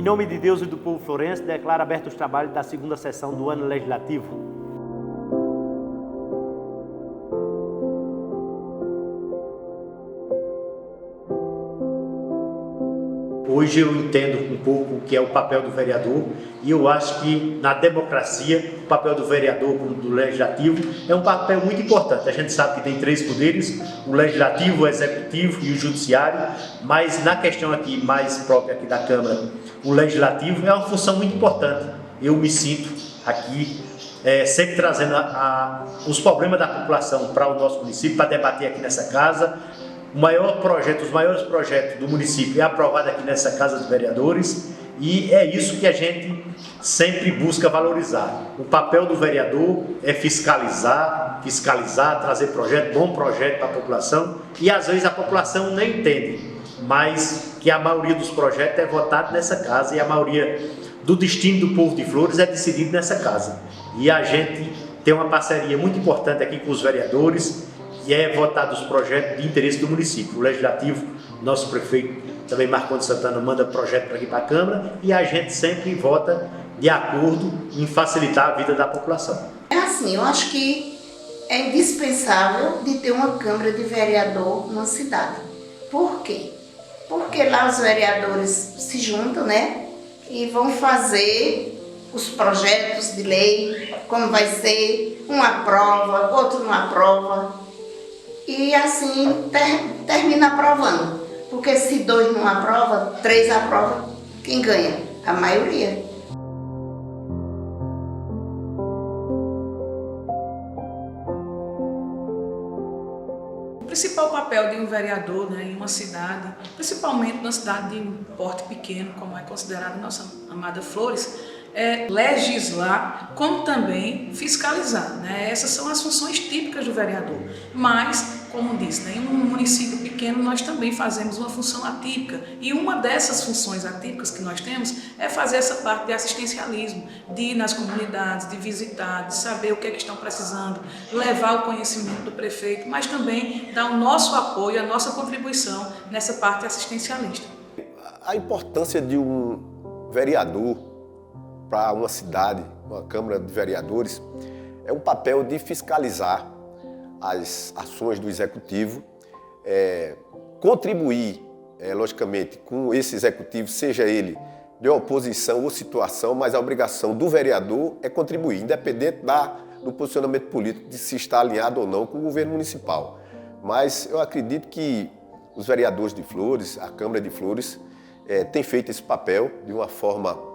Em nome de Deus e do povo florense, declaro aberto os trabalhos da segunda sessão do ano legislativo. Hoje eu entendo um pouco o que é o papel do vereador e eu acho que na democracia o papel do vereador como do legislativo é um papel muito importante. A gente sabe que tem três poderes, o legislativo, o executivo e o judiciário, mas na questão aqui mais própria aqui da Câmara, o legislativo é uma função muito importante. Eu me sinto aqui sempre trazendo os problemas da população para o nosso município, para debater aqui nessa casa. Os maiores projetos do município é aprovado aqui nessa Casa dos Vereadores e é isso que a gente sempre busca valorizar. O papel do vereador é fiscalizar, trazer bom projeto para a população e às vezes a população nem entende, mas que a maioria dos projetos é votado nessa casa e a maioria do destino do povo de Flores é decidido nessa casa. E a gente tem uma parceria muito importante aqui com os vereadores e é votado os projetos de interesse do município. O Legislativo, nosso prefeito, também Marcondes Santana, manda projeto para aqui para a Câmara e a gente sempre vota de acordo em facilitar a vida da população. É assim, eu acho que é indispensável de ter uma Câmara de Vereador na cidade. Por quê? Porque lá os vereadores se juntam, né? E vão fazer os projetos de lei, como vai ser, um aprova, outro não aprova. E assim termina aprovando, porque se 2 não aprovam, 3 aprovam, quem ganha? A maioria. O principal papel de um vereador, né, em uma cidade, principalmente numa cidade de porte pequeno, como é considerada a nossa amada Flores, é legislar, como também fiscalizar, né? Essas são as funções típicas do vereador. Mas, como disse, né, em um município pequeno nós também fazemos uma função atípica. E uma dessas funções atípicas que nós temos é fazer essa parte de assistencialismo, de ir nas comunidades, de visitar, de saber o que é que estão precisando, levar o conhecimento do prefeito, mas também dar o nosso apoio, a nossa contribuição nessa parte assistencialista. A importância de um vereador para uma cidade, uma Câmara de Vereadores, é um papel de fiscalizar as ações do Executivo, contribuir, logicamente, com esse Executivo, seja ele de oposição ou situação, mas a obrigação do vereador é contribuir, independente do posicionamento político, de se estar alinhado ou não com o governo municipal. Mas eu acredito que os vereadores de Flores, a Câmara de Flores, tem feito esse papel de uma forma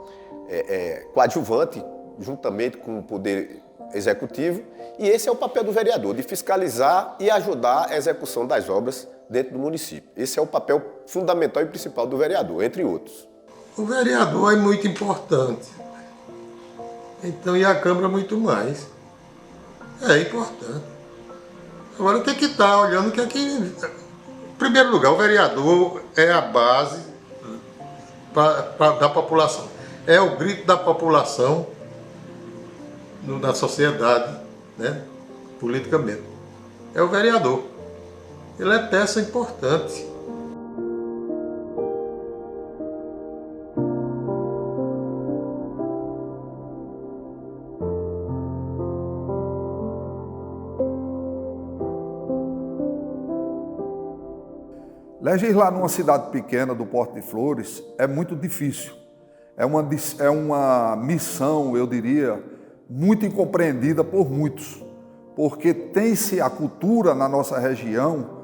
coadjuvante, juntamente com o Poder Executivo, e esse é o papel do vereador, de fiscalizar e ajudar a execução das obras dentro do município. Esse é o papel fundamental e principal do vereador, entre outros. O vereador é muito importante, então, e a Câmara muito mais. É importante. Agora tem que estar olhando o que é que... Em primeiro lugar, o vereador é a base da população. É o grito da população na sociedade, né, politicamente. É o vereador. Ele é peça importante. Legislar numa cidade pequena do Porto de Flores é muito difícil. É uma missão, eu diria, muito incompreendida por muitos, porque tem-se a cultura na nossa região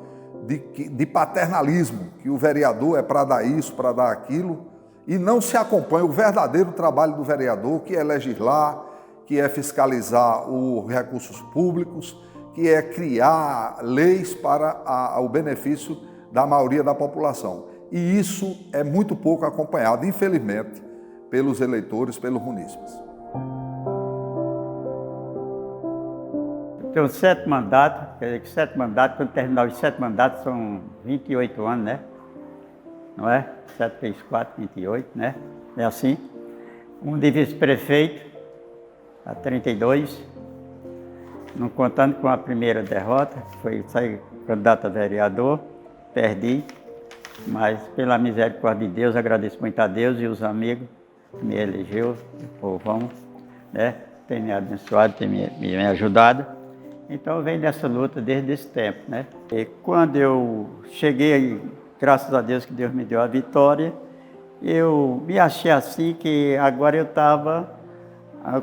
de paternalismo, que o vereador é para dar isso, para dar aquilo, e não se acompanha o verdadeiro trabalho do vereador, que é legislar, que é fiscalizar os recursos públicos, que é criar leis para o benefício da maioria da população. E isso é muito pouco acompanhado, infelizmente, pelos eleitores, pelos munícipes. Eu tenho 7 mandatos, quer dizer que 7 mandatos, quando terminar os 7 mandatos, são 28 anos, né? Não é? 7 vezes 4, 28, né? É assim. Um de vice-prefeito, há 32, não contando com a primeira derrota, foi sair candidato a vereador, perdi. Mas pela misericórdia de Deus, agradeço muito a Deus e os amigos que me elegeu, o povão, né? Tem me abençoado, tem me ajudado. Então eu venho dessa luta desde esse tempo, né? E quando eu cheguei, graças a Deus que Deus me deu a vitória, eu me achei assim que agora eu estava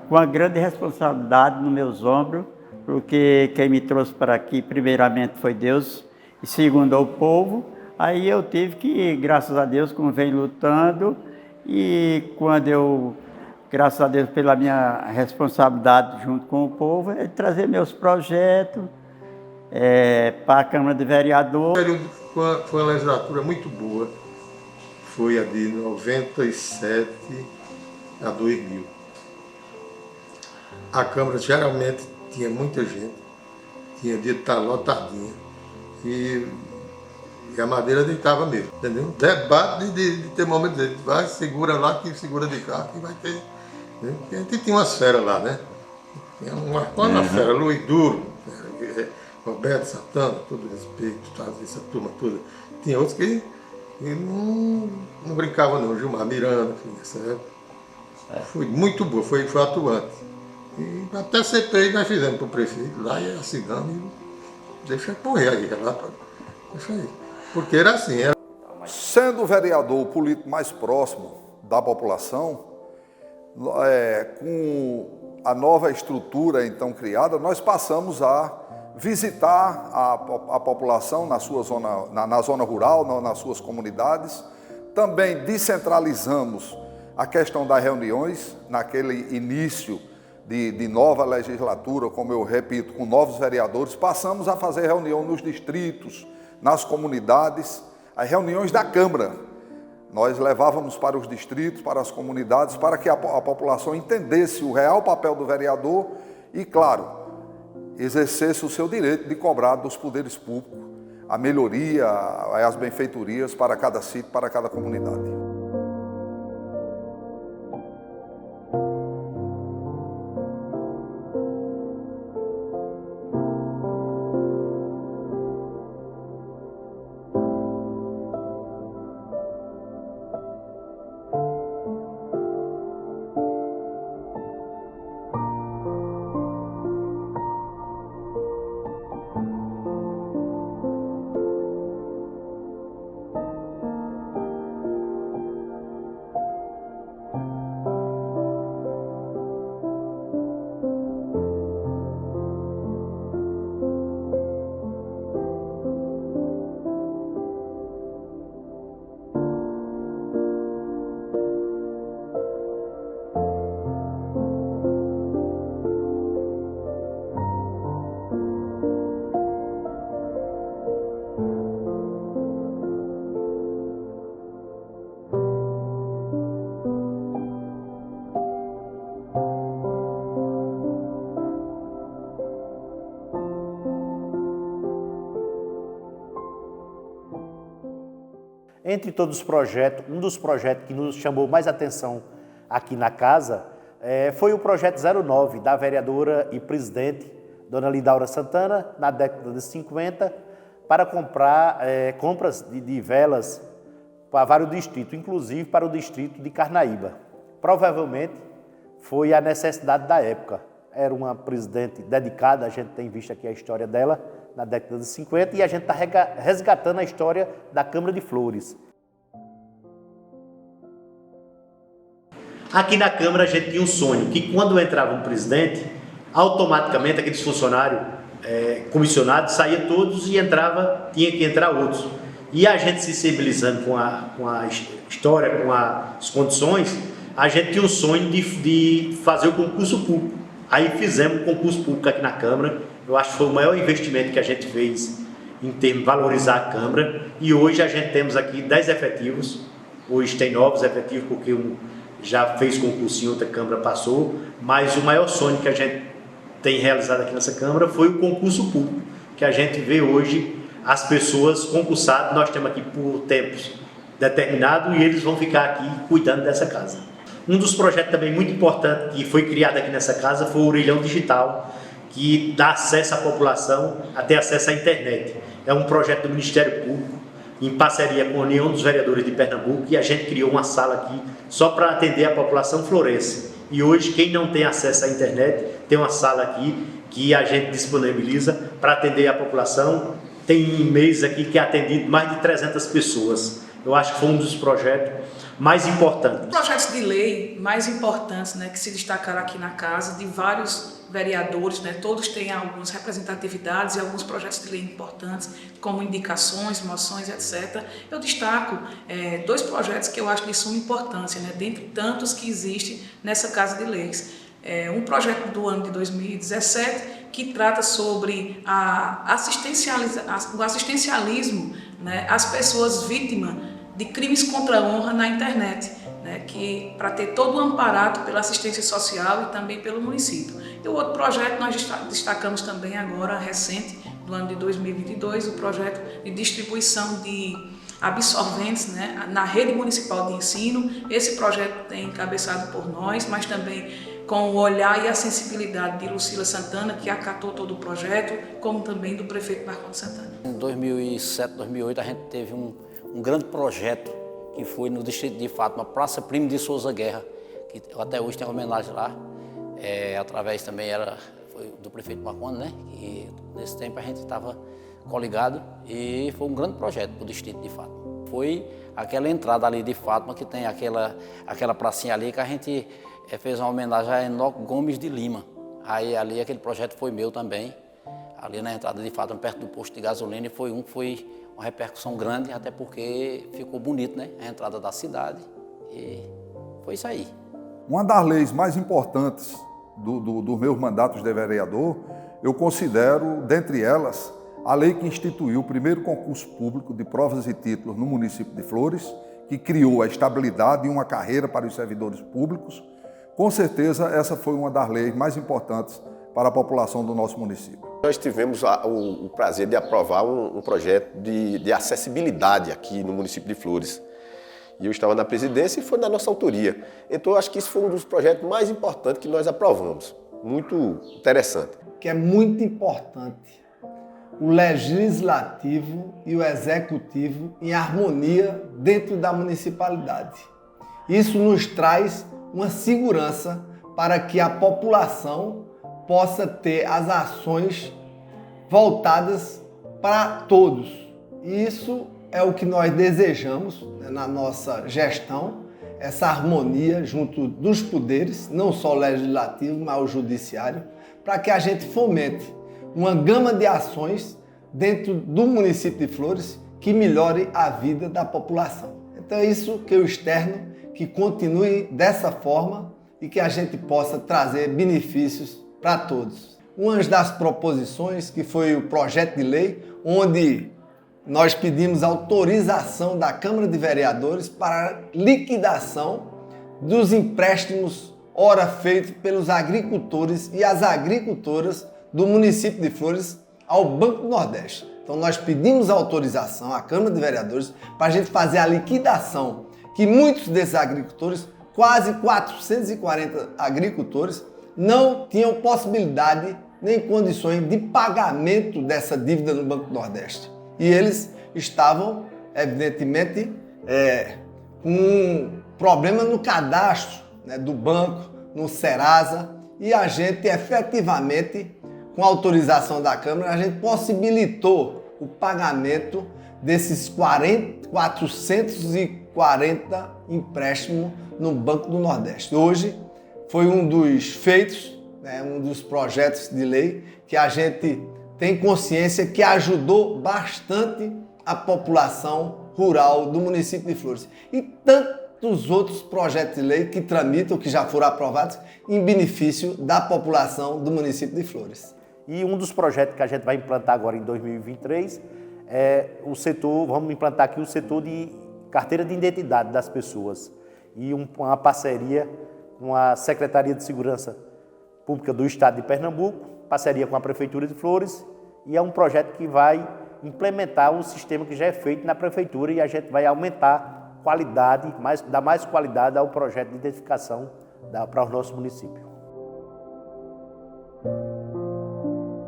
com uma grande responsabilidade nos meus ombros, porque quem me trouxe para aqui primeiramente foi Deus e segundo o povo. Aí eu tive que, graças a Deus, como venho lutando, e quando eu, graças a Deus, pela minha responsabilidade junto com o povo, é trazer meus projetos para a Câmara de Vereador. Foi uma legislatura muito boa, foi a de 97 a 2000. A Câmara geralmente tinha muita gente, tinha dia de estar lotadinha. E a madeira deitava mesmo, entendeu? Debate de ter momento de vai, segura lá, que segura de cá, que vai ter. Né? A gente tinha umas feras lá, né? Tinha uma fera, Luiz Duro, Roberto Santana, todo respeito, essa turma toda. Tinha outros que não brincavam não, Gilmar Miranda, nessa época. Foi muito boa, foi atuante. E até CPI nós fizemos para o prefeito, lá e assinamos, e deixa correr aí, relatório. Deixa aí. Porque era assim. Sendo o vereador o político mais próximo da população, com a nova estrutura então criada, nós passamos a visitar a população na sua zona, na zona rural, nas suas comunidades. Também descentralizamos a questão das reuniões, naquele início de nova legislatura, como eu repito, com novos vereadores, passamos a fazer reunião nos distritos, nas comunidades, as reuniões da Câmara. Nós levávamos para os distritos, para as comunidades, para que a população entendesse o real papel do vereador e, claro, exercesse o seu direito de cobrar dos poderes públicos a melhoria, as benfeitorias para cada sítio, para cada comunidade. Entre todos os projetos, um dos projetos que nos chamou mais atenção aqui na casa foi o projeto 09 da vereadora e presidente, dona Lidaura Santana, na década de 50, para compras de velas para vários distritos, inclusive para o distrito de Carnaíba. Provavelmente foi a necessidade da época. Era uma presidente dedicada, a gente tem visto aqui a história dela, na década de 50, e a gente está resgatando a história da Câmara de Flores. Aqui na Câmara a gente tinha um sonho, que quando entrava um presidente, automaticamente aqueles funcionários comissionados saíam todos e tinha que entrar outros. E a gente se sensibilizando com a história, com as condições, a gente tinha um sonho de fazer o concurso público. Aí fizemos o concurso público aqui na Câmara. Eu acho que foi o maior investimento que a gente fez em termos de valorizar a Câmara. E hoje a gente temos aqui 10 efetivos. Hoje tem novos efetivos, porque um já fez concurso em outra Câmara, passou. Mas o maior sonho que a gente tem realizado aqui nessa Câmara foi o concurso público, que a gente vê hoje as pessoas concursadas. Nós temos aqui por tempos determinados e eles vão ficar aqui cuidando dessa casa. Um dos projetos também muito importante que foi criado aqui nessa casa foi o Orelhão Digital, que dá acesso à população a ter acesso à internet. É um projeto do Ministério Público em parceria com a União dos Vereadores de Pernambuco, e a gente criou uma sala aqui só para atender a população florense. E hoje, quem não tem acesso à internet, tem uma sala aqui que a gente disponibiliza para atender a população. Tem e-mails aqui que é atendido mais de 300 pessoas. Eu acho que foi um dos projetos mais importantes. Projetos de lei mais importantes, né, que se destacaram aqui na casa, de vários vereadores, né, todos têm algumas representatividades e alguns projetos de lei importantes, como indicações, moções, etc. Eu destaco 2 projetos que eu acho de suma importância, né, dentre tantos que existem nessa Casa de Leis. Um projeto do ano de 2017 que trata sobre o assistencialismo, né, às pessoas vítimas de crimes contra a honra na internet, né, que para ter todo o amparado pela assistência social e também pelo município. E o outro projeto nós destacamos também agora, recente, do ano de 2022, o projeto de distribuição de absorventes, né, na rede municipal de ensino. Esse projeto tem encabeçado por nós, mas também com o olhar e a sensibilidade de Lucila Santana, que acatou todo o projeto, como também do prefeito Marcondes Santana. Em 2007, 2008, a gente teve um grande projeto que foi no distrito de Fátima, Praça Primo de Souza Guerra, que até hoje tem uma homenagem lá, através também foi do prefeito Marcondes, né? E nesse tempo a gente estava coligado e foi um grande projeto para o distrito de Fátima. Foi aquela entrada ali de Fátima, que tem aquela pracinha ali, que a gente fez uma homenagem a Enoque Gomes de Lima. Aí ali aquele projeto foi meu também, ali na entrada de Fátima, perto do posto de gasolina, e foi uma repercussão grande, até porque ficou bonito, né? A entrada da cidade, e foi isso aí. Uma das leis mais importantes dos meus mandatos de vereador, eu considero, dentre elas, a lei que instituiu o primeiro concurso público de provas e títulos no município de Flores, que criou a estabilidade e uma carreira para os servidores públicos. Com certeza, essa foi uma das leis mais importantes para a população do nosso município. Nós tivemos o prazer de aprovar um projeto de acessibilidade aqui no município de Flores. E eu estava na presidência e foi da nossa autoria. Então, eu acho que isso foi um dos projetos mais importantes que nós aprovamos. Muito interessante. Que é muito importante o legislativo e o executivo em harmonia dentro da municipalidade. Isso nos traz uma segurança para que a população possa ter as ações voltadas para todos. E isso é o que nós desejamos, né, na nossa gestão, essa harmonia junto dos poderes, não só o legislativo, mas o judiciário, para que a gente fomente uma gama de ações dentro do município de Flores que melhore a vida da população. Então é isso que eu externo, que continue dessa forma e que a gente possa trazer benefícios para todos. Uma das proposições que foi o projeto de lei, onde nós pedimos autorização da Câmara de Vereadores para liquidação dos empréstimos ora feitos pelos agricultores e as agricultoras do município de Flores ao Banco do Nordeste. Então nós pedimos autorização à Câmara de Vereadores para a gente fazer a liquidação, que muitos desses agricultores, quase 440 agricultores, não tinham possibilidade nem condições de pagamento dessa dívida no Banco do Nordeste. E eles estavam, evidentemente, com um problema no cadastro, né, do banco, no Serasa, e a gente efetivamente, com a autorização da Câmara, a gente possibilitou o pagamento desses 440 empréstimos no Banco do Nordeste. Hoje foi um dos feitos, né, um dos projetos de lei que a gente tem consciência que ajudou bastante a população rural do município de Flores. E tantos outros projetos de lei que tramitam, que já foram aprovados, em benefício da população do município de Flores. E um dos projetos que a gente vai implantar agora em 2023 é o setor, vamos implantar aqui o setor de carteira de identidade das pessoas. E uma parceria com a Secretaria de Segurança Pública do Estado de Pernambuco, parceria com a Prefeitura de Flores, e é um projeto que vai implementar um sistema que já é feito na Prefeitura, e a gente vai aumentar a qualidade, dar mais qualidade ao projeto de identificação para o nosso município.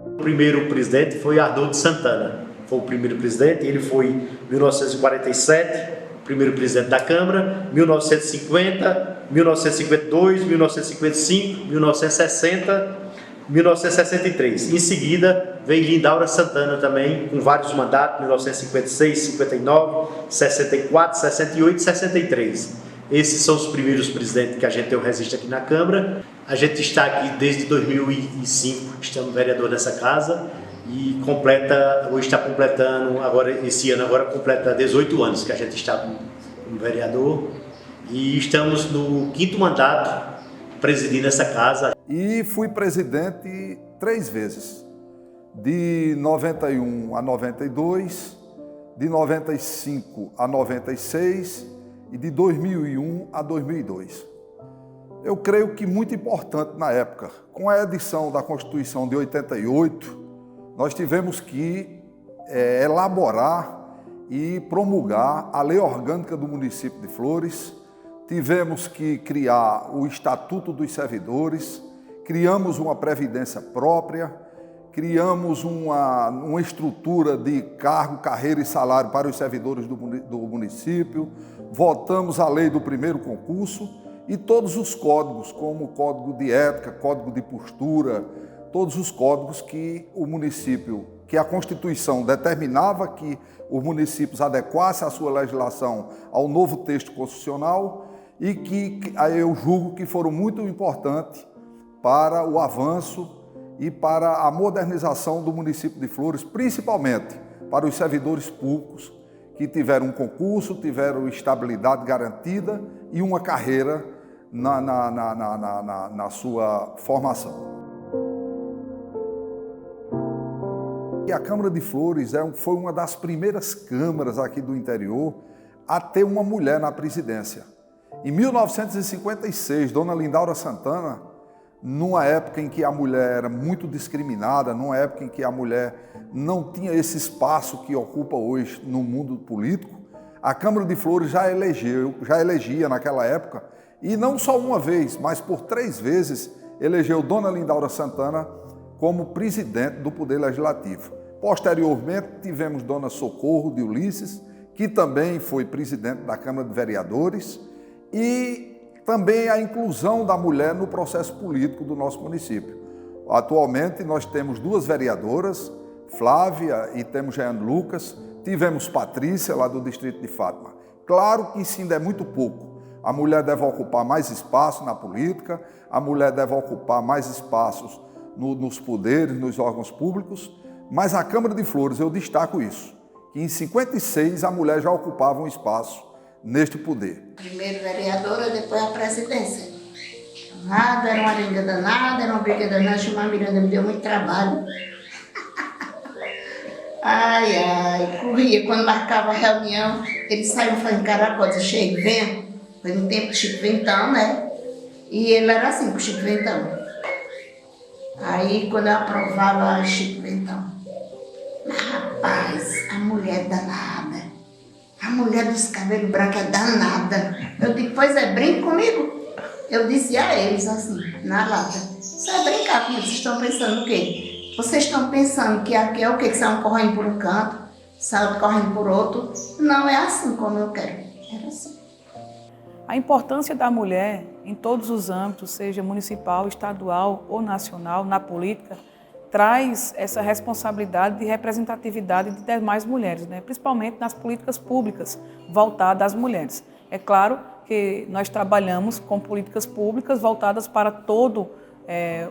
O primeiro presidente foi Arnoldo Santana, foi o primeiro presidente. Ele foi em 1947, o primeiro presidente da Câmara, 1950, 1952, 1955, 1960, 1963. Em seguida, veio Lindaura Santana também, com vários mandatos, 1956, 59, 64, 68 e 63. Esses são os primeiros presidentes que a gente tem o registro aqui na Câmara. A gente está aqui desde 2005, estamos vereador nessa casa e hoje está completando, esse ano completa 18 anos que a gente está como vereador e estamos no 5º mandato presidindo essa casa. E fui presidente 3 vezes, de 91 a 92, de 95 a 96 e de 2001 a 2002. Eu creio que muito importante na época, com a edição da Constituição de 88, nós tivemos que elaborar e promulgar a Lei Orgânica do município de Flores, tivemos que criar o Estatuto dos Servidores, criamos uma previdência própria, criamos uma estrutura de cargo, carreira e salário para os servidores do município, votamos a lei do primeiro concurso e todos os códigos, como o Código de Ética, Código de Postura, todos os códigos que o município, que a Constituição determinava que os municípios adequassem a sua legislação ao novo texto constitucional e que eu julgo que foram muito importantes para o avanço e para a modernização do município de Flores, principalmente para os servidores públicos que tiveram um concurso, tiveram estabilidade garantida e uma carreira na sua formação. E a Câmara de Flores foi uma das primeiras câmaras aqui do interior a ter uma mulher na presidência. Em 1956, Dona Lindaura Santana, numa época em que a mulher era muito discriminada, numa época em que a mulher não tinha esse espaço que ocupa hoje no mundo político, a Câmara de Flores já elegia naquela época, e não só uma vez, mas por 3 vezes, elegeu Dona Lindaura Santana como presidente do Poder Legislativo. Posteriormente, tivemos Dona Socorro de Ulisses, que também foi presidente da Câmara de Vereadores, e também a inclusão da mulher no processo político do nosso município. Atualmente, nós temos 2 vereadoras, Flávia e temos Jeane Lucas, tivemos Patrícia, lá do distrito de Fátima. Claro que isso ainda é muito pouco. A mulher deve ocupar mais espaço na política, a mulher deve ocupar mais espaços nos poderes, nos órgãos públicos, mas a Câmara de Flores, eu destaco isso, que em 56 a mulher já ocupava um espaço neste poder. Primeiro vereadora, depois a presidência. Nada, era uma arenga danada, era uma briga danada, chamar a Miranda, me deu muito trabalho. Ai, corria. Quando marcava a reunião, eles saíam fazendo caracol, Chico, vem. Foi no tempo do Chico Ventão, né? E ele era assim, com o Chico Ventão. Aí, quando eu aprovava Chico Ventão, rapaz, a mulher danada, a mulher dos cabelos brancos é danada. Eu digo, pois é, brinque comigo. Eu disse a eles assim, na lata, você vai brincar comigo, vocês estão pensando o quê? Vocês estão pensando que aqui é o quê? Que saiam correndo por um canto, saiam correndo por outro? Não é assim como eu quero. Era assim. A importância da mulher em todos os âmbitos, seja municipal, estadual ou nacional, na política, traz essa responsabilidade de representatividade de demais mulheres, né? Principalmente nas políticas públicas voltadas às mulheres. É claro que nós trabalhamos com políticas públicas voltadas para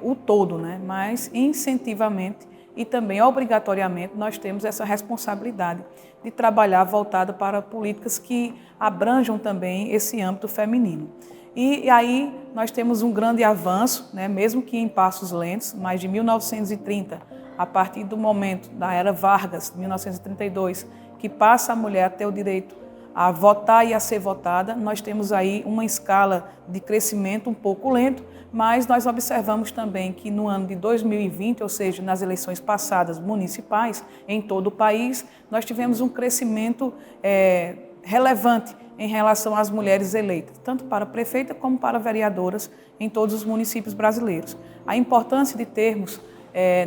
o todo, né? Mas incentivamente e também obrigatoriamente nós temos essa responsabilidade de trabalhar voltada para políticas que abranjam também esse âmbito feminino. E aí nós temos um grande avanço, né, mesmo que em passos lentos, mas de 1930, a partir do momento da era Vargas, 1932, que passa a mulher a ter o direito a votar e a ser votada, nós temos aí uma escala de crescimento um pouco lento, mas nós observamos também que no ano de 2020, ou seja, nas eleições passadas municipais, em todo o país, nós tivemos um crescimento relevante em relação às mulheres eleitas, tanto para prefeita como para vereadoras em todos os municípios brasileiros. A importância de termos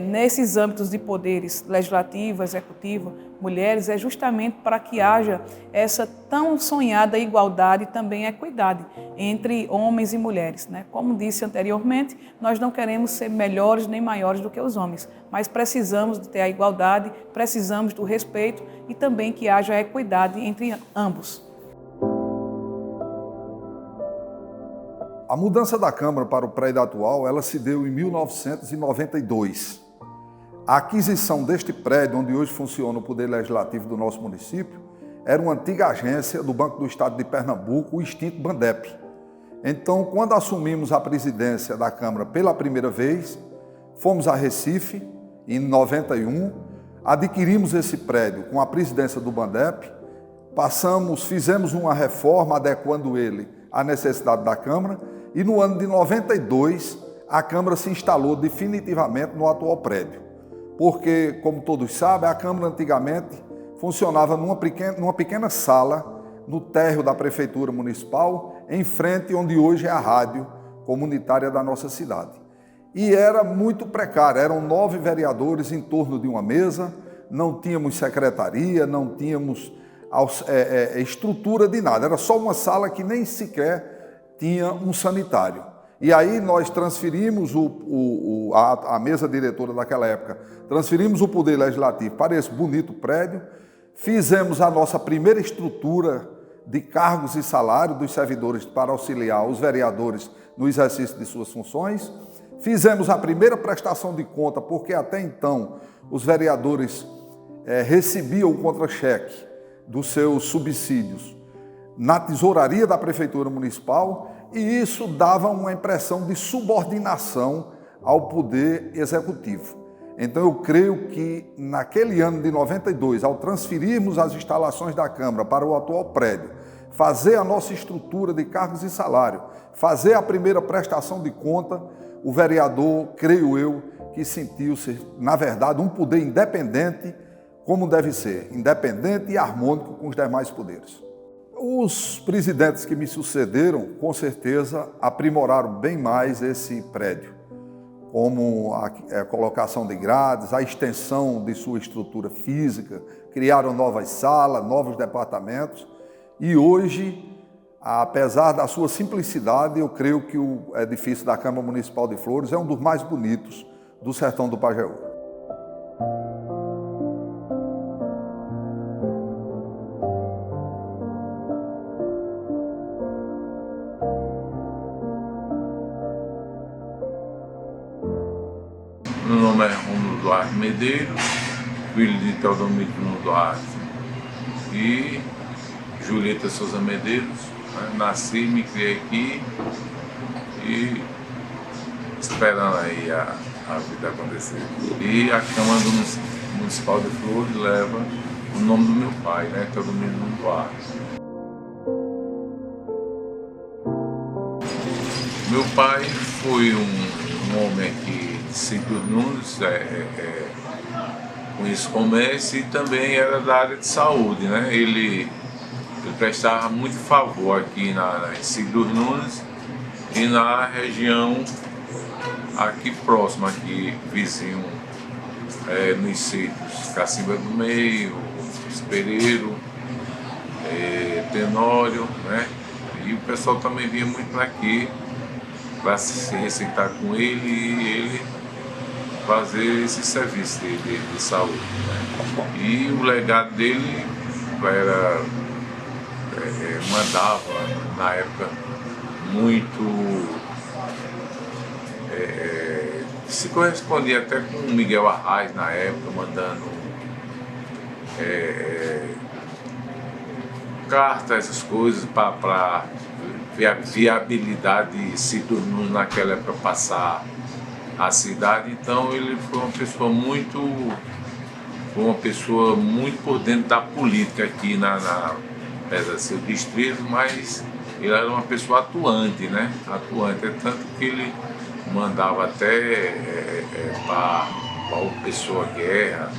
nesses âmbitos de poderes legislativo, executivo, mulheres, é justamente para que haja essa tão sonhada igualdade e também equidade entre homens e mulheres, né? Como disse anteriormente, nós não queremos ser melhores nem maiores do que os homens, mas precisamos de ter a igualdade, precisamos do respeito e também que haja equidade entre ambos. A mudança da Câmara para o prédio atual, ela se deu em 1992. A aquisição deste prédio, onde hoje funciona o Poder Legislativo do nosso município, era uma antiga agência do Banco do Estado de Pernambuco, o extinto Bandep. Então, quando assumimos a presidência da Câmara pela primeira vez, fomos a Recife, em 91, adquirimos esse prédio com a presidência do Bandep, fizemos uma reforma adequando ele à necessidade da Câmara, e no ano de 92, a Câmara se instalou definitivamente no atual prédio. Porque, como todos sabem, a Câmara antigamente funcionava numa pequena sala no térreo da Prefeitura Municipal, em frente onde hoje é a rádio comunitária da nossa cidade. E era muito precário, eram 9 vereadores em torno de uma mesa, não tínhamos secretaria, não tínhamos estrutura de nada, era só uma sala que nem sequer tinha um sanitário. E aí nós transferimos a mesa diretora daquela época, transferimos o Poder Legislativo para esse bonito prédio, fizemos a nossa primeira estrutura de cargos e salários dos servidores para auxiliar os vereadores no exercício de suas funções, fizemos a primeira prestação de conta, porque até então os vereadores recebiam o contra-cheque dos seus subsídios na tesouraria da Prefeitura Municipal, e isso dava uma impressão de subordinação ao Poder Executivo. Então eu creio que naquele ano de 92, ao transferirmos as instalações da Câmara para o atual prédio, fazer a nossa estrutura de cargos e salário, fazer a primeira prestação de conta, o vereador, creio eu, que sentiu-se, na verdade, um poder independente, como deve ser, independente e harmônico com os demais poderes. Os presidentes que me sucederam, com certeza, aprimoraram bem mais esse prédio, como a colocação de grades, a extensão de sua estrutura física, criaram novas salas, novos departamentos, e hoje, apesar da sua simplicidade, eu creio que o edifício da Câmara Municipal de Flores é um dos mais bonitos do sertão do Pajeú. Meu nome é Romulo Duarte Medeiros, filho de Teodomiro Duarte e Julieta Souza Medeiros. Nasci, me criei aqui e esperando aí a vida acontecer. E a Câmara Municipal de Flores leva o nome do meu pai, né, Teodomiro Duarte. Meu pai foi um homem aqui de Cintur Nunes, com esse comércio, e também era da área de saúde, né? Ele prestava muito favor aqui em Cintur Nunes e na região aqui próxima, aqui vizinho, nos sítios Cacimba do Meio, Espereiro, Tenório, né? E o pessoal também vinha muito aqui para se receitar com ele e ele fazer esse serviço de saúde, né? E o legado dele mandava, na época, muito, se correspondia até com o Miguel Arraes na época, mandando cartas, essas coisas, para viabilidade de Cintur Nunes naquela época passar a cidade. Então ele foi uma pessoa muito por dentro da política aqui apesar de ser o distrito, mas ele era uma pessoa atuante, né? Atuante, tanto que ele mandava até para o Pessoa Guerra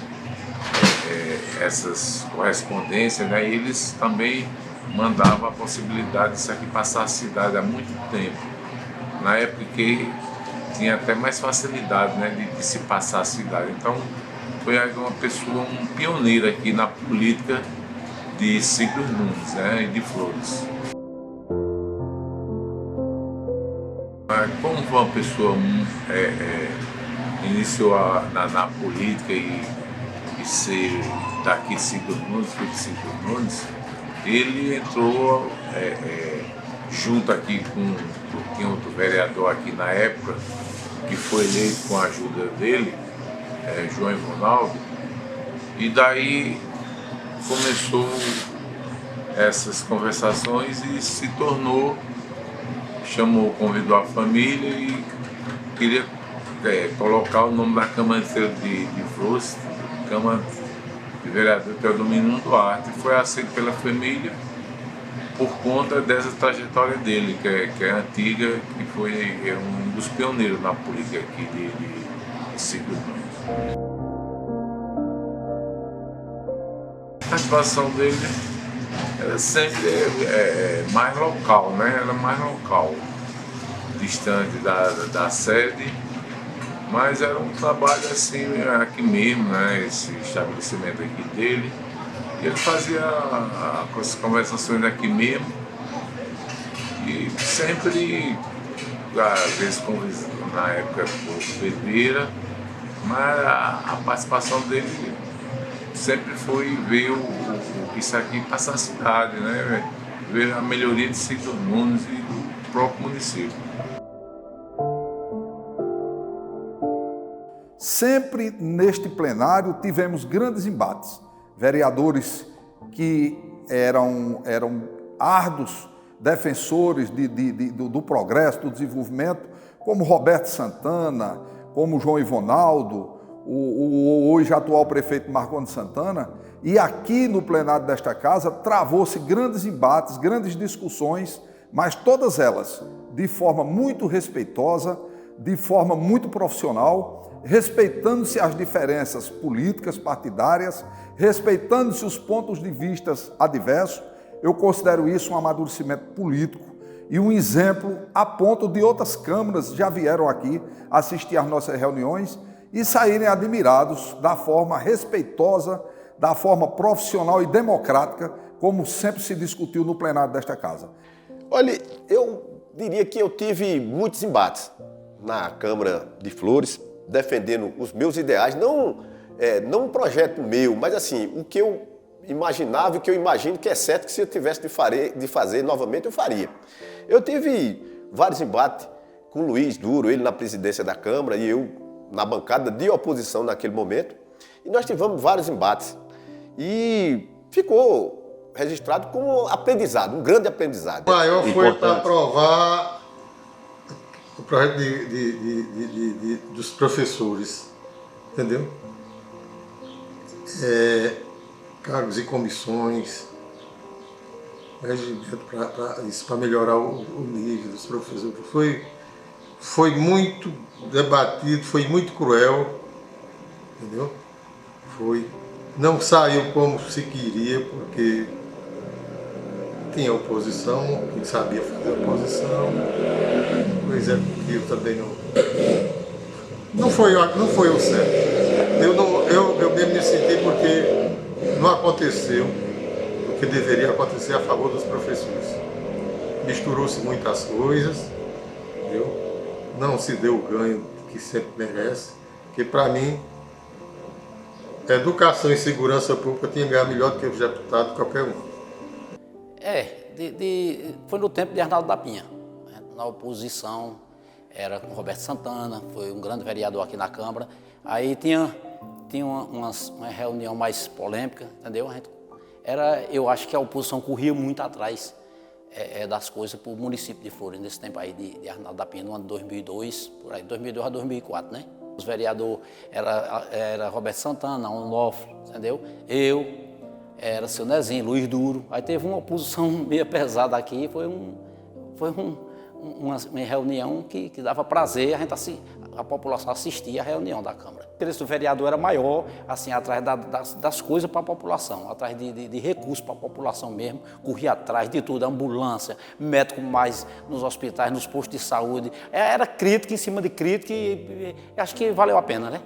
essas correspondências, né? E eles também mandavam a possibilidade disso aqui passar a cidade há muito tempo. Na época que tinha até mais facilidade, né, de se passar a cidade. Então, foi uma pessoa, um pioneiro aqui na política de Ciclos Nunes, né, e de Flores. Como foi uma pessoa iniciou na política e ser daqui de Ciclos Nunes, foi de Ciclos Nunes, ele entrou junto aqui tinha outro vereador aqui na época, que foi eleito com a ajuda dele, João Ivonaldo, e daí começou essas conversações e se tornou, convidou a família e queria colocar o nome da Câmara de Flores, Câmara de Vereador Teodomiro Duarte, foi aceito pela família por conta dessa trajetória dele, que é antiga, que foi um dos pioneiros na política aqui de Ciclos Nunes. A participação dele era sempre mais local, né? Era mais local, distante da sede, mas era um trabalho assim, aqui mesmo, né? Esse estabelecimento aqui dele. E ele fazia as conversações aqui mesmo, e sempre, às vezes na época por pedreira, mas a participação dele sempre foi ver isso aqui passar a cidade, né? Ver a melhoria de Ciclos Nunes e do próprio município. Sempre neste plenário tivemos grandes embates. Vereadores que eram árduos defensores do progresso, do desenvolvimento, como Roberto Santana, como João Ivonaldo, o hoje atual prefeito Marcondes Santana, e aqui no plenário desta casa travou-se grandes embates, grandes discussões, mas todas elas de forma muito respeitosa, de forma muito profissional, respeitando-se as diferenças políticas, partidárias, respeitando-se os pontos de vista adversos. Eu considero isso um amadurecimento político e um exemplo a ponto de outras câmaras já vieram aqui assistir às nossas reuniões e saírem admirados da forma respeitosa, da forma profissional e democrática, como sempre se discutiu no plenário desta casa. Olha, eu diria que eu tive muitos embates na Câmara de Flores, defendendo os meus ideais, não um projeto meu, mas assim, o que eu imaginava e que eu imagino que é certo que se eu tivesse de fazer novamente, eu faria. Eu tive vários embates com o Luiz Duro, ele na presidência da Câmara e eu na bancada de oposição naquele momento, e nós tivemos vários embates. E ficou registrado como aprendizado, um grande aprendizado. O maior foi para aprovar o projeto dos professores, entendeu? Cargos e comissões, regimento para melhorar o nível dos professores. Foi muito debatido, foi muito cruel, entendeu? Não saiu como se queria, porque tinha oposição, quem sabia fazer oposição, o executivo também não foi o certo. Eu mesmo me senti porque não aconteceu o que deveria acontecer a favor dos professores. Misturou-se muitas coisas, entendeu? Não se deu o ganho que sempre merece, que para mim, educação e segurança pública tinha ganhado melhor do que os deputados qualquer um. Foi no tempo de Arnaldo da Pinha. Na oposição era com Roberto Santana, foi um grande vereador aqui na Câmara. Aí tinha uma reunião mais polêmica, entendeu? Eu acho que a oposição corria muito atrás das coisas para o município de Flores, nesse tempo aí de Arnaldo da Pinha, no ano de 2002, por aí, 2002 a 2004, né? Os vereadores era Roberto Santana, Onofre, entendeu? Era seu Nezinho, Luiz Duro. Aí teve uma oposição meio pesada aqui, foi uma reunião que dava prazer, a população assistia à reunião da Câmara. O interesse do vereador era maior, assim, atrás das coisas para a população, atrás de recursos para a população mesmo, corria atrás de tudo, ambulância, médico mais nos hospitais, nos postos de saúde. Era crítica em cima de crítica e acho que valeu a pena, né?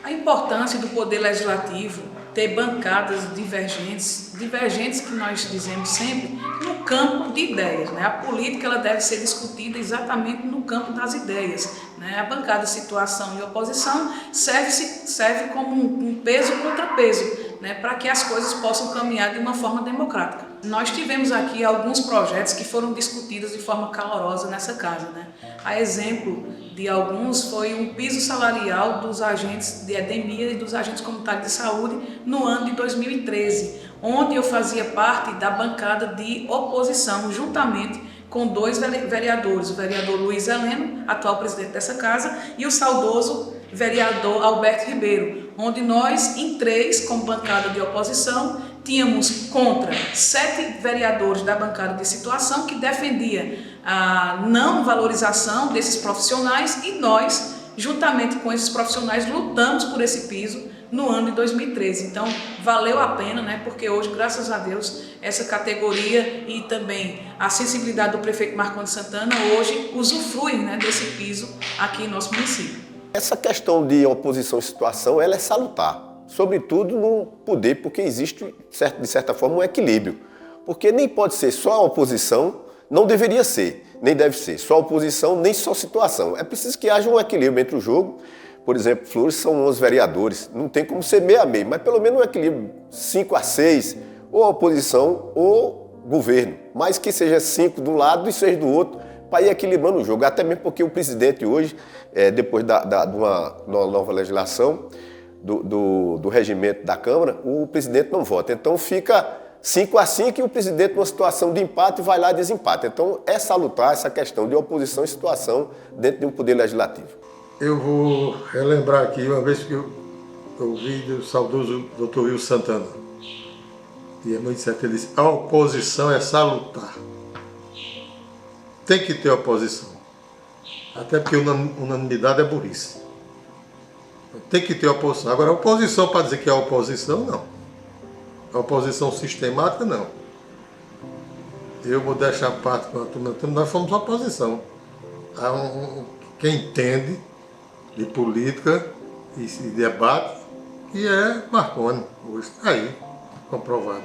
A importância do poder legislativo ter bancadas divergentes que nós dizemos sempre, no campo de ideias, né? A política ela deve ser discutida exatamente no campo das ideias, né? A bancada situação e oposição serve como um peso e contrapeso, né? Para que as coisas possam caminhar de uma forma democrática. Nós tivemos aqui alguns projetos que foram discutidos de forma calorosa nessa casa, né? A exemplo de alguns foi um piso salarial dos agentes de edemia e dos agentes comunitários de saúde no ano de 2013, onde eu fazia parte da bancada de oposição, juntamente com 2 vereadores, o vereador Luiz Heleno, atual presidente dessa casa, e o saudoso vereador Alberto Ribeiro, onde nós, em 3, como bancada de oposição, tínhamos contra 7 vereadores da bancada de situação que defendia a não valorização desses profissionais e nós, juntamente com esses profissionais, lutamos por esse piso no ano de 2013. Então, valeu a pena, né? Porque hoje, graças a Deus, essa categoria e também a sensibilidade do prefeito Marcondes Santana hoje usufruem, né, desse piso aqui em nosso município. Essa questão de oposição e situação, ela é salutar, sobretudo no poder, porque existe, de certa forma, um equilíbrio. Porque nem pode ser só a oposição, não deveria ser, nem deve ser só oposição, nem só situação. É preciso que haja um equilíbrio entre o jogo. Por exemplo, Flores são 11 vereadores, não tem como ser meio a meio, mas pelo menos um equilíbrio 5-6, ou a oposição ou governo, mas que seja 5 de um lado e 6 do outro, para ir equilibrando o jogo. Até mesmo porque o presidente hoje, depois de uma nova legislação do regimento da Câmara, o presidente não vota. Então fica 5-5 e o presidente, numa situação de empate, vai lá e desempata. Então é salutar essa questão de oposição e situação dentro de um poder legislativo. Eu vou relembrar aqui uma vez que eu ouvi do saudoso Dr. Wilson Santana. E é muito certo, ele disse: a oposição é salutar. Tem que ter oposição. Até porque unanimidade é burrice. Tem que ter oposição. Agora, a oposição para dizer que é oposição, não. A oposição sistemática, não. Eu vou deixar parte com a turma, nós fomos oposição. Há quem entende de política e se debate, que é Marconi, hoje está aí, comprovado.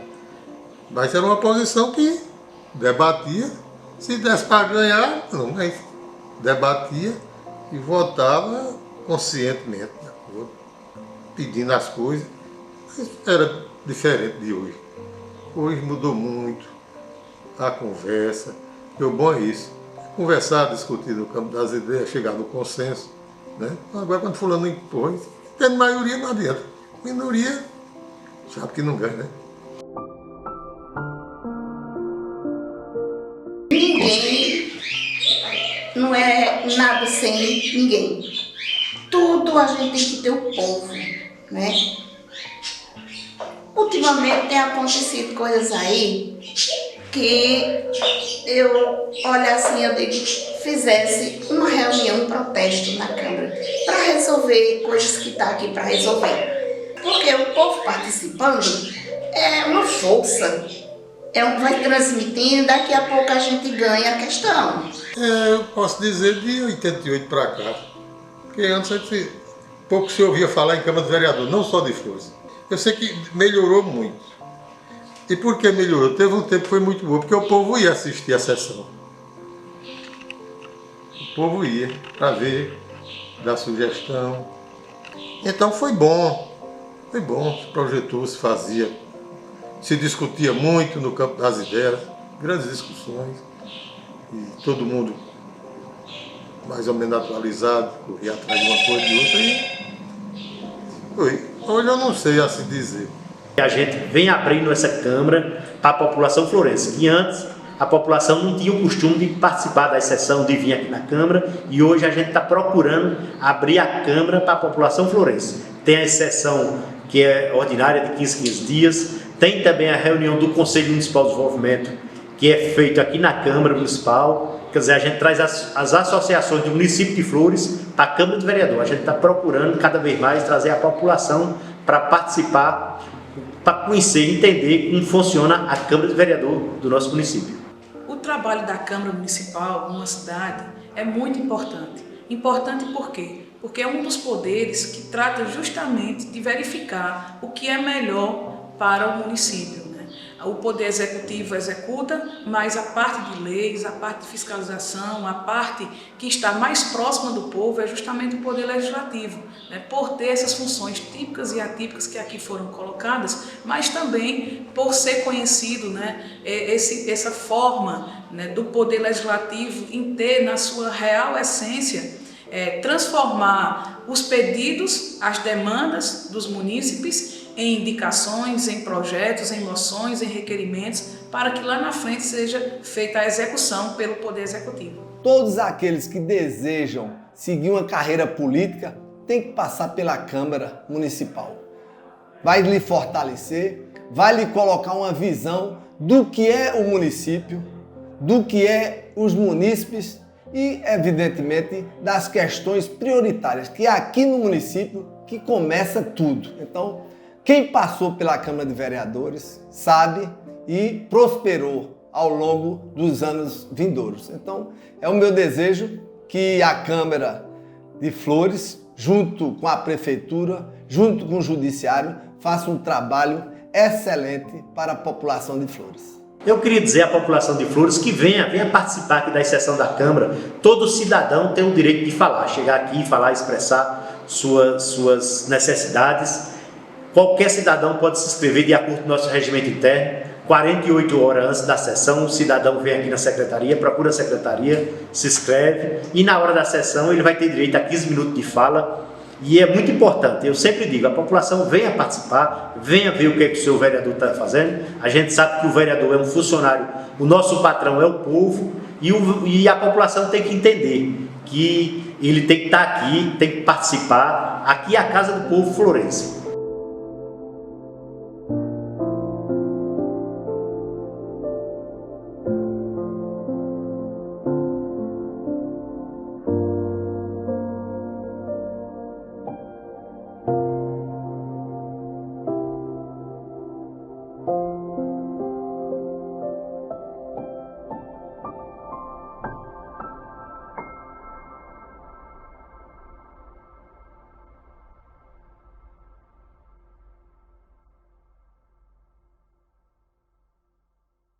Mas era uma oposição que debatia, se desse para ganhar, não, mas debatia e votava conscientemente, pedindo as coisas. Mas era diferente de hoje. Hoje mudou muito a conversa, e o bom é isso. Conversar, discutir no campo das ideias, chegar no consenso. Né? Agora, quando fulano impõe, tendo maioria não adianta. Minoria, sabe que não ganha, né? Ninguém não é nada sem ninguém. Tudo a gente tem que ter o povo, né? Ultimamente tem acontecido coisas aí que eu, olha assim, eu digo, fizesse uma reunião, um protesto na Câmara para resolver coisas que está aqui para resolver. Porque o povo participando é uma força, vai transmitindo, daqui a pouco a gente ganha a questão. Eu posso dizer de 88 para cá, porque antes pouco se ouvia falar em Câmara de Vereador, não só de Flores. Eu sei que melhorou muito. E por que melhorou? Teve um tempo que foi muito bom, porque o povo ia assistir a sessão. O povo ia para ver, dar sugestão. Então foi bom, se projetou, se fazia, se discutia muito no campo das ideias, grandes discussões, e todo mundo mais ou menos atualizado, corria atrás de uma coisa e outra, e foi. Hoje eu não sei assim dizer. A gente vem abrindo essa Câmara para a população florense, que antes a população não tinha o costume de participar da sessão, de vir aqui na Câmara, e hoje a gente está procurando abrir a Câmara para a população florense. Tem a sessão que é ordinária de 15 dias, tem também a reunião do Conselho Municipal de Desenvolvimento, que é feito aqui na Câmara Municipal, Quer dizer, a gente traz as associações do município de Flores para a Câmara de Vereador. A gente está procurando cada vez mais trazer a população para participar, para conhecer e entender como funciona a Câmara de Vereador do nosso município. O trabalho da Câmara Municipal numa cidade é muito importante. Importante por quê? Porque é um dos poderes que trata justamente de verificar o que é melhor para o município, né? O poder executivo executa, mas a parte de leis, a parte de fiscalização, a parte que está mais próxima do povo é justamente o poder legislativo, né? Por ter essas funções típicas e atípicas que aqui foram colocadas, mas também por ser conhecido, né, essa forma, né, do poder legislativo em ter na sua real essência transformar os pedidos, as demandas dos munícipes em indicações, em projetos, em moções, em requerimentos, para que lá na frente seja feita a execução pelo Poder Executivo. Todos aqueles que desejam seguir uma carreira política têm que passar pela Câmara Municipal. Vai lhe fortalecer, vai lhe colocar uma visão do que é o município, do que é os munícipes e, evidentemente, das questões prioritárias, que é aqui no município que começa tudo. Então, quem passou pela Câmara de Vereadores sabe e prosperou ao longo dos anos vindouros. Então, é o meu desejo que a Câmara de Flores, junto com a Prefeitura, junto com o Judiciário, faça um trabalho excelente para a população de Flores. Eu queria dizer à população de Flores que venha participar aqui da sessão da Câmara. Todo cidadão tem o direito de falar, chegar aqui, falar, expressar suas necessidades. Qualquer cidadão pode se inscrever de acordo com o nosso regimento interno. 48 horas antes da sessão, o cidadão vem aqui na secretaria, procura a secretaria, se inscreve e na hora da sessão ele vai ter direito a 15 minutos de fala. E é muito importante, eu sempre digo, a população venha participar, venha ver o que é que o seu vereador está fazendo. A gente sabe que o vereador é um funcionário, o nosso patrão é o povo e a população tem que entender que ele tem que estar aqui, tem que participar. Aqui é a casa do povo florense.